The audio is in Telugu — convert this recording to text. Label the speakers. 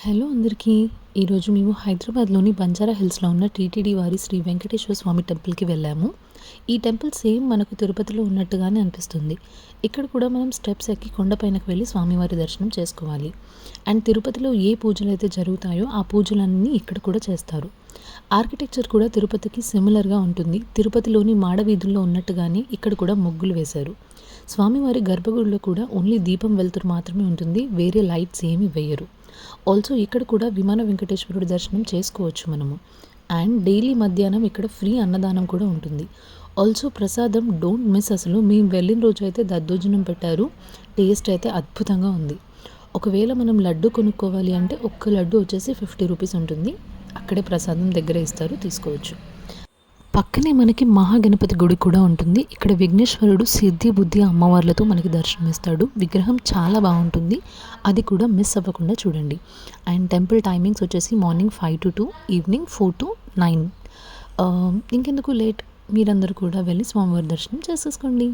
Speaker 1: హలో అందరికీ. ఈరోజు మేము హైదరాబాద్లోని బంజారా హిల్స్లో ఉన్న టీటీడీ వారి శ్రీ వెంకటేశ్వర స్వామి టెంపుల్కి వెళ్ళాము. ఈ టెంపుల్ సేమ్ మనకు తిరుపతిలో ఉన్నట్టుగానే అనిపిస్తుంది. ఇక్కడ కూడా మనం స్టెప్స్ ఎక్కి కొండపైనకి వెళ్ళి స్వామివారి దర్శనం చేసుకోవాలి. అండ్ తిరుపతిలో ఏ పూజలు అయితే జరుగుతాయో ఆ పూజలన్నీ ఇక్కడ కూడా చేస్తారు. ఆర్కిటెక్చర్ కూడా తిరుపతికి సిమిలర్గా ఉంటుంది. తిరుపతిలోని మాడవీధుల్లో ఉన్నట్టుగానే ఇక్కడ కూడా ముగ్గులు వేశారు. స్వామివారి గర్భగుడిలో కూడా ఓన్లీ దీపం వెలుతురు మాత్రమే ఉంటుంది, వేరే లైట్స్ ఏమీ వేయరు. ఆల్సో ఇక్కడ కూడా విమాన వెంకటేశ్వరుడి దర్శనం చేసుకోవచ్చు మనము. అండ్ డైలీ మధ్యాహ్నం ఇక్కడ ఫ్రీ అన్నదానం కూడా ఉంటుంది. ఆల్సో ప్రసాదం డోంట్ మిస్. అసలు మేము వెళ్ళిన రోజు అయితే దద్దోజనం పెట్టారు. టేస్ట్ అయితే అద్భుతంగా ఉంది. ఒకవేళ మనం లడ్డు కొనుక్కోవాలి అంటే ఒక్క లడ్డు వచ్చేసి 50 రూపీస్ ఉంటుంది. అక్కడే ప్రసాదం దగ్గర ఇస్తారు, తీసుకోవచ్చు. పక్కనే మనకి మహాగణపతి గుడి కూడా ఉంటుంది. ఇక్కడ విఘ్నేశ్వరుడు సిద్ధి బుద్ధి అమ్మవార్లతో మనకి దర్శనమిస్తాడు. విగ్రహం చాలా బాగుంటుంది, అది కూడా మిస్ అవ్వకుండా చూడండి. అండ్ టెంపుల్ టైమింగ్స్ వచ్చేసి మార్నింగ్ 5 to 2, ఈవినింగ్ 4 to 9. ఇంకెందుకు లేట్, మీరందరూ కూడా వెళ్ళి స్వామివారి దర్శనం చేసేసుకోండి.